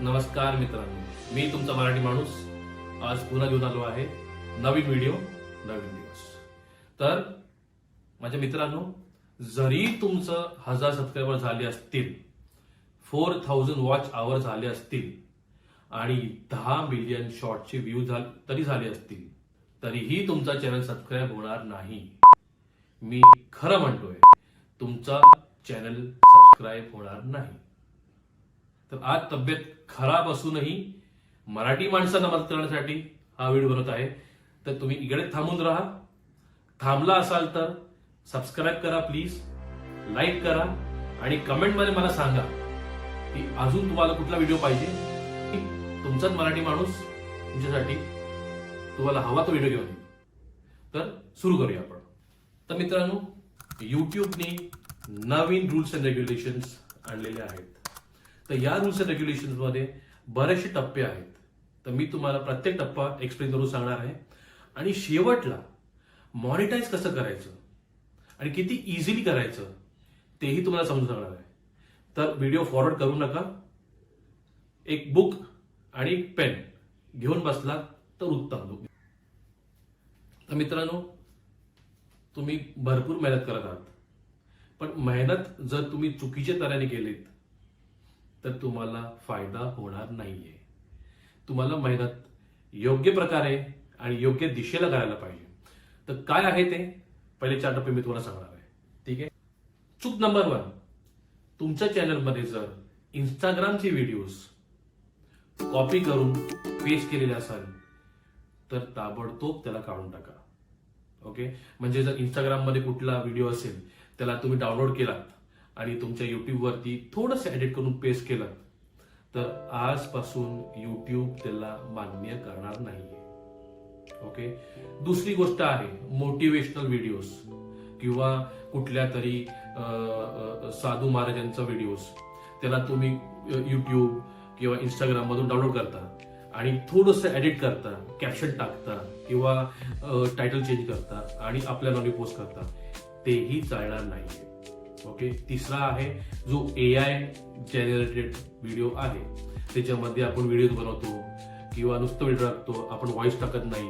नमस्कार मित्रांनो, मी तुमचा मराठी माणूस आज पुन्हा घेऊन आलो आहे नवीन व्हिडिओ, नवीन दिवस. तर माझ्या मित्रांनो, जरी तुमचं 1000 सबस्क्रायबर झाले असतील, 4000 वॉच आवर झाले असतील आणि 10 मिलियन शॉर्टचे व्ह्यू तरी झाले असतील, तरीही तुमचा चॅनल सबस्क्राईब होणार नाही. मी खरं म्हणतोय, तुमचा चॅनल सबस्क्राईब होणार नाही. तर आज तब्येत खराब असूनही मराठी माणसांना मदत करण्यासाठी हा व्हिडिओ बनवत आहे. तर तुम्ही इकडे थांबून राहा. थांबला असाल तर सबस्क्राईब करा प्लीज, लाईक करा आणि कमेंटमध्ये मला सांगा की अजून तुम्हाला कुठला व्हिडिओ पाहिजे. तुमचाच मराठी माणूस तुमच्यासाठी तुम्हाला हवा तो व्हिडिओ घेऊन येईल. तर सुरू करूया आपण. तर मित्रांनो, युट्यूबने नवीन रूल्स अँड रेग्युलेशन्स आणलेले आहेत. तर या रूल्स अँड रेग्युलेशन्स मध्ये बरेचसे टप्पे आहेत. तर मी तुम्हाला प्रत्येक टप्पा एक्सप्लेन करून सांगणार आहे आणि शेवटला मॉनिटाईज कसं करायचं आणि किती इझिली करायचं तेही तुम्हाला समजून सांगणार आहे. तर व्हिडिओ फॉरवर्ड करू नका. एक बुक आणि एक पेन घेऊन बसला तर उत्तम. तर मित्रांनो, तुम्ही भरपूर मेहनत करत आहात, पण मेहनत जर तुम्ही चुकीच्या तऱ्हेने केलीत तर तुम्हाला फायदा होणार नाहीये. तुम्हाला मेहनत योग्य प्रकारे आणि योग्य दिशेला करायला पाहिजे. तर काय आहे ते पहिले 4 टप्पे मी तुम्हाला सांगणार आहे. ठीक आहे. चूक नंबर 1, तुमच्या चॅनलमध्ये जर इंस्टाग्रामचे व्हिडिओज कॉपी करून पेस्ट केलेले असाल तर ताबडतोब त्याला काढून टाका. ओके. म्हणजे जर इंस्टाग्राम मध्ये कुठला व्हिडिओ असेल त्याला तुम्ही डाउनलोड केलात आणि तुमच्या युट्यूब वरती थोडंसं एडिट करून पेस्ट केलं तर आजपासून युट्यूब त्याला मान्य करणार नाहीये. ओके. दुसरी गोष्ट आहे मोटिवेशनल व्हिडिओज किंवा कुठल्या तरी साधू महाराजांचा व्हिडिओज, त्याला तुम्ही युट्यूब किंवा इंस्टाग्राम मधून डाउनलोड करता आणि थोडंसं एडिट करता, कॅप्शन टाकता किंवा टायटल चेंज करता आणि आपल्या नावाने पोस्ट करता, तेही चालणार नाही. ओके. तिसरा आहे जो AI जनरेटेड व्हिडिओ आहे, त्याच्यामध्ये आपण व्हिडिओ बनवतो किंवा नुसतं व्हिडिओ टाकतो, आपण व्हॉइस टाकत नाही,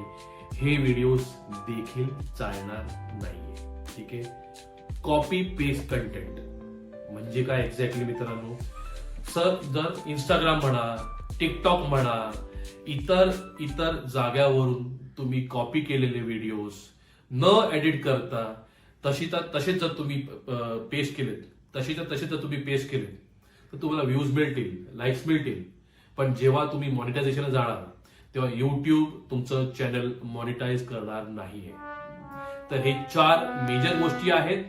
हे व्हिडिओज देखील चालणार नाहीये. ठीक आहे. कॉपी पेस्ट कंटेंट म्हणजे काय एक्झॅक्टली मित्रांनो? सर, जर इंस्टाग्राम म्हणा, टिकटॉक म्हणा, इतर जाग्यावरून तुम्ही कॉपी केलेले व्हिडिओज न एडिट करता तसेच जर तुम्ही पेस्ट केलेत, तसे जर तुम्ही पेस्ट केलेत तर तुम्हाला व्ह्यूज मिळतील, लाईक्स मिळतील. पण जेव्हा तुम्ही मॉनिटायझेशनला जाणार तेव्हा युट्यूब तुमचं चॅनल मॉनिटाईज करणार नाहीये. तर हे 4 मेजर गोष्टी आहेत,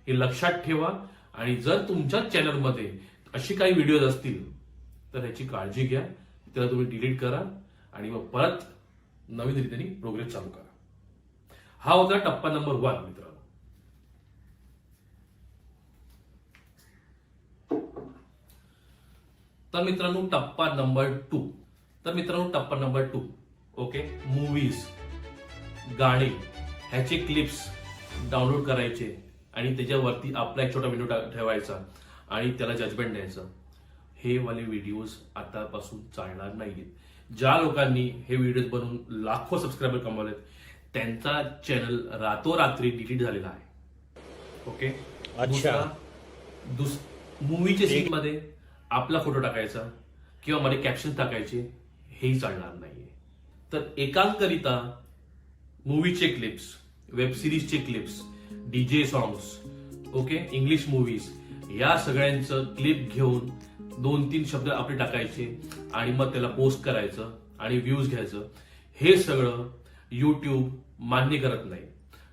हे लक्षात ठेवा. आणि जर तुमच्या चॅनलमध्ये अशी काही व्हिडिओज असतील तर ह्याची काळजी घ्या. त्याला तुम्ही डिलीट करा आणि मग परत नवीन रीतीने प्रोग्रेस चालू करा. हा होता टप्पा नंबर 1 मित्रांनो. तर मित्रांनो, टप्पा नंबर 2. ओके. मूवीज, गाणे, ह्याचे क्लिप्स डाउनलोड करायचे आणि त्याच्यावरती आपला एक छोटा व्हिडिओ ठेवायचा आणि त्याला जजमेंट द्यायचं. हे वाले व्हिडिओज आतापासून चालणार नाहीत. ज्या लोकांनी हे व्हिडिओ बनवून लाखो सबस्क्रायबर कमावलेत त्यांचा चॅनल रातोरात्री डिलीट झालेला आहे. ओके. अच्छा. मूवीच्या सीन मध्ये आपला फोटो टाकायचा किंवा मध्ये कॅप्शन टाकायचे, हेही चालणार नाहीये. तर एकांकरिता मूवीचे क्लिप्स, वेब सिरीजचे clips, DJ songs, okay, English movies, या सगळ्यांचं क्लिप घेऊन 2-3 शब्द आपले टाकायचे आणि मग त्याला पोस्ट करायचं आणि व्ह्यूज घ्यायचं. हे सगळं युट्यूब मान्य करत नाही.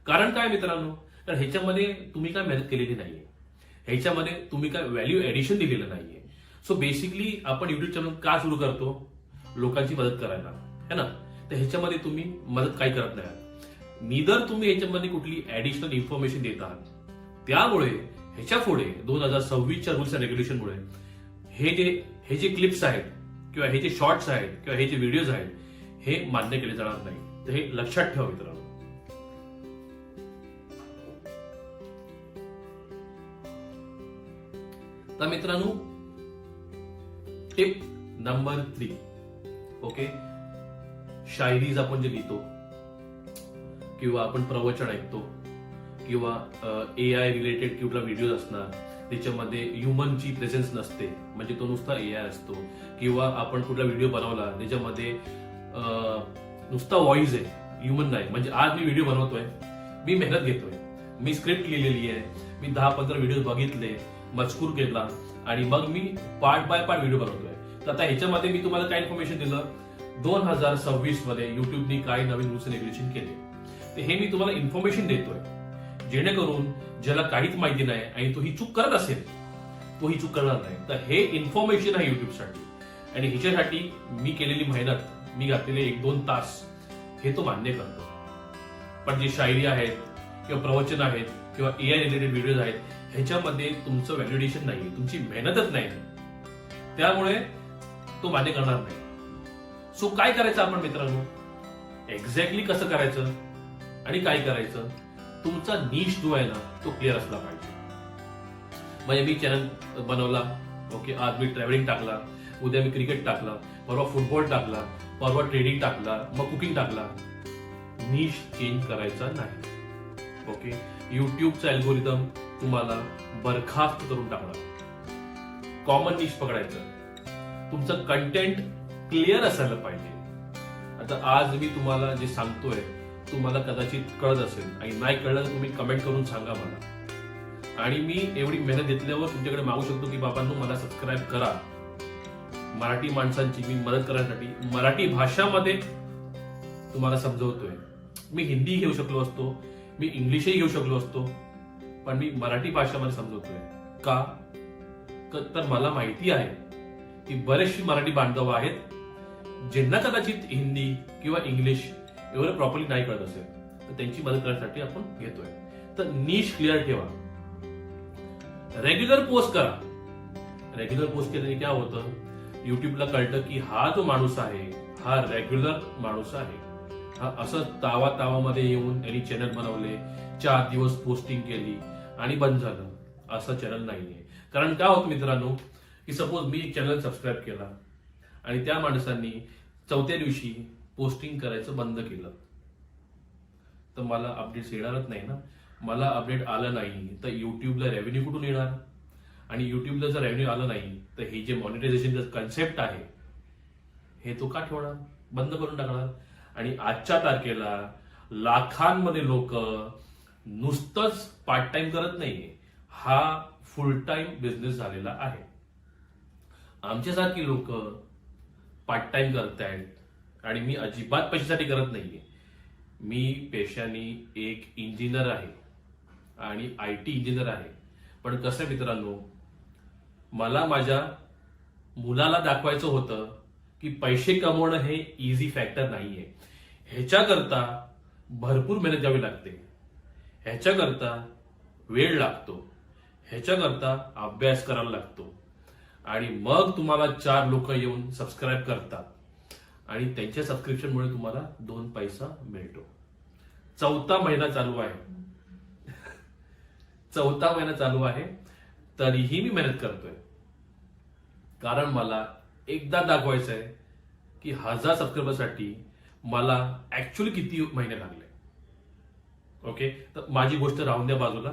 कारण काय मित्रांनो? तर ह्याच्यामध्ये तुम्ही काय मेहनत केलेली नाहीये, ह्याच्यामध्ये तुम्ही काय व्हॅल्यू एडिशन दिलेलं नाहीये. सो बेसिकली आपण युट्यूब चॅनल का सुरू करतो? लोकांची मदत करायला, है ना? तर ह्याच्यामध्ये तुम्ही मदत काही करत नाही. निदर तुम्ही ह्याच्यामध्ये कुठली ऍडिशनल इन्फॉर्मेशन देत आहात. त्यामुळे ह्याच्या पुढे 2026च्या रूल्स अँड रेग्युलेशनमुळे हे जे क्लिप्स आहेत किंवा हे जे शॉर्ट्स आहेत किंवा हे जे व्हिडिओज आहेत, हे मान्य केले जाणार नाही. तर हे लक्षात ठेवा मित्रांनो. तर मित्रांनो, टिप नंबर 3, ओके, शायरीज आपण जे लिहितो किंवा आपण प्रवचन ऐकतो किंवा AI रिलेटेड कुठला व्हिडिओ असणार त्याच्यामध्ये ह्युमनची प्रेझेन्स नसते, म्हणजे तो नुसता AI असतो, किंवा आपण कुठला व्हिडिओ बनवला त्याच्यामध्ये नुसता व्हॉइस आहे, ह्युमन नाही. म्हणजे आज मी व्हिडिओ बनवतोय, मी मेहनत घेतोय, मी स्क्रिप्ट लिहिलेली आहे, मी 10-15 व्हिडिओ बघितले, मजकूर केला आणि मग मी पार्ट बाय पार्ट व्हिडिओ बनवतोय. तर आता ह्याच्यामध्ये मी तुम्हाला काय इन्फॉर्मेशन दिलं, 2026 मध्ये युट्यूबने काय नवीन रूल्स रेग्युलेशन केले, तर हे मी तुम्हाला इन्फॉर्मेशन देतोय, जेणेकरून ज्याला काहीच माहिती नाही आणि तो ही चूक करत असेल तो ही चूक करणार नाही. तर हे इन्फॉर्मेशन आहे युट्यूबसाठी, आणि ह्याच्यासाठी मी केलेली मेहनत, मी घातलेले 1-2 तास हे तो मान्य करतो. पण जे शायरी आहेत किंवा प्रवचन आहेत किंवा AI रिलेटेड व्हिडिओज आहेत, ह्याच्यामध्ये तुमचं व्हॅलिडेशन नाही, तुमची मेहनतच नाही, त्यामुळे तो मान्य करणार नाही. सो काय करायचं आपण मित्रांनो, एक्झॅक्टली कसं करायचं आणि काय करायचं, तुमचा निश जो आहे ना तो क्लिअर असला पाहिजे. म्हणजे मी चॅनल बनवला, ओके, आज मी ट्रॅव्हलिंग टाकला, उद्या मी क्रिकेट टाकला, परवा फुटबॉल टाकला, परवा ट्रेडिंग टाकला, मग कुकिंग टाकला. निश चेंज करायचा नाही, ओके. युट्यूबचा अल्गोरिदम तुम्हाला बरखास्त करून टाकणार. कॉमन निश पकडायचं, तुमचं कंटेंट क्लिअर असायला पाहिजे. आता आज मी तुम्हाला जे सांगतोय तुम्हाला कदाचित कळत असेल, आणि नाही कळलं तर तुम्ही कमेंट करून सांगा मला, आणि मी एवढी मेहनत घेतल्यावर तुमच्याकडे मागू शकतो की बाबांनो मला सबस्क्राईब करा. मराठी माणसांची मी मदत करण्यासाठी मराठी भाषामध्ये तुम्हाला समजवतोय. मी हिंदी घेऊ शकलो असतो, मी इंग्लिशही घेऊ शकलो असतो, पण मी मराठी भाषामध्ये समजवतोय. का? तर मला माहिती आहे की बरेचशी मराठी बांधव आहेत ज्यांना कदाचित हिंदी किंवा इंग्लिश एवढं प्रॉपरली नाही कळत असेल, तर त्यांची मदत करण्यासाठी आपण घेतोय. तर निश क्लिअर ठेवा, रेग्युलर पोस्ट करा. रेग्युलर पोस्ट केल्याने काय होतं, युट्यूबला कळतं की हा जो माणूस आहे हा रेग्युलर माणूस आहे. हा असं तावामध्ये येऊन यांनी चॅनल बनवले, 4 दिवस पोस्टिंग केली आणि बंद झालं, असं चॅनल नाहीये. कारण काय होतं मित्रांनो, की सपोज मी एक चॅनल सबस्क्राईब केला आणि त्या माणसांनी 4थ्या दिवशी पोस्टिंग करायचं बंद केलं, तर मला अपडेट्स येणारच नाही ना. मला अपडेट आलं नाही तर युट्यूबला रेव्हेन्यू कुठून येणार, आणि युट्यूबला जर रेव्हेन्यू आलं नाही तर हे जे मॉनिटायझेशनचं कन्सेप्ट आहे हे तो का ठेवणार, बंद करून टाकणार. आणि आजच्या तारखेला लाखांमध्ये लोक नुसतंच पार्ट टाइम करत नाहीये, हा फुल टाइम बिझनेस झालेला आहे. आमच्यासारखी लोक पार्ट टाइम करतायत, आणि मी अजिबात पैशासाठी करत नाहीये. मी पेशाने एक इंजिनियर आहे आणि IT इंजिनियर आहे. पण कसं मित्रांनो, मला माझ्या मुलाला दाखवायचं होतं की पैसे कमवणं हे इझी फॅक्टर नाहीये. ह्याच्याकरता भरपूर मेहनत घ्यावी लागते, ह्याच्याकरता वेळ लागतो, ह्याच्याकरता अभ्यास करायला लागतो, आणि मग तुम्हाला 4 लोक येऊन सबस्क्राईब करतात, आणि त्यांच्या सबस्क्रिप्शनमुळे तुम्हाला 2 पैसा मिळतो. 4था महिना चालू आहे, 4था महिना चालू आहे, तरीही मी मेहनत करतोय. कारण मला एकदा दाखवायचं आहे की 1000 सबस्क्रायबरसाठी मला ऍक्च्युअली किती महिने लागले. ओके, तर माझी गोष्ट राहून द्या बाजूला.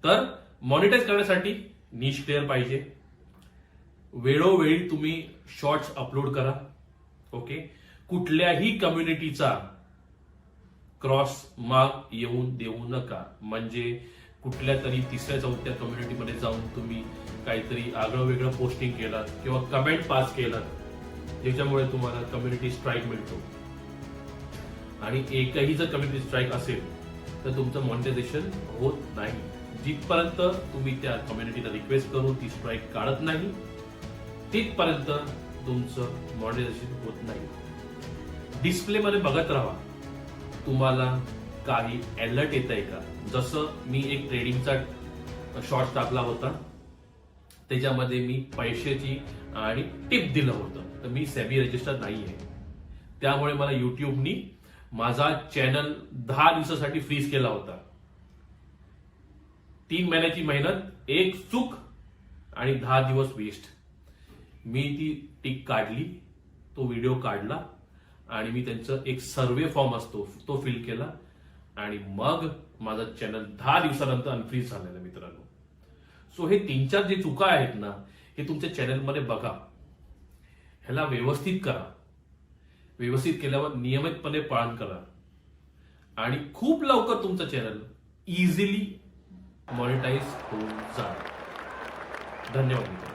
तर मॉनिटाईज करण्यासाठी निश क्लिअर पाहिजे. वेळोवेळी तुम्ही शॉर्ट्स अपलोड करा. ओके, कुठल्याही कम्युनिटीचा क्रॉस मार्क येऊन देऊ नका. म्हणजे कुठल्या तरी 3ऱ्या-4थ्या कम्युनिटीमध्ये जाऊन तुम्ही काहीतरी आगळं वेगळं पोस्टिंग केलं किंवा कमेंट पास केलं, ज्याच्यामुळे तुम्हाला कम्युनिटी स्ट्राईक मिळतो. आणि एकही जर कम्युनिटी स्ट्राईक असेल तर तुमचं मॉनिटायझेशन होत नाही. जिथपर्यंत तुम्ही त्या कम्युनिटीला रिक्वेस्ट करून ती स्ट्राईक काढत नाही, तिथपर्यंत तुमचं मॉनिटायझेशन होत नाही. डिस्प्लेमध्ये बघत राहा, तुम्हाला काही अलर्ट येत आहे का. जसं मी एक ट्रेडिंगचा शॉर्ट टाकला होता, त्याच्यामध्ये मी पैशाची आणि टिप दिलं होतं, तर मी सेबी रजिस्टर नाहीये, त्यामुळे मला युट्यूबनी माझा चॅनल 10 दिवसासाठी फ्रीज केला होता. 3 महिन्याची मेहनत, एक चूक आणि 10 दिवस वेस्ट. मी ती टिक काढली, तो व्हिडिओ काढला आणि मी त्यांचं एक सर्वे फॉर्म असतो तो फिल केला आणि मग माझं चॅनल 10 दिवसानंतर अनफ्रीज झालेलं मित्रांनो. सो हे 3-4 जे चुका आहेत ना, हे तुमच्या चॅनलमध्ये बघा, ह्याला व्यवस्थित करा. व्यवस्थित केल्यावर नियमितपणे पालन करा आणि खूप लवकर तुमचं चॅनल इझिली मॉनिटाईज होऊन जाईल. धन्यवाद मित्रांनो.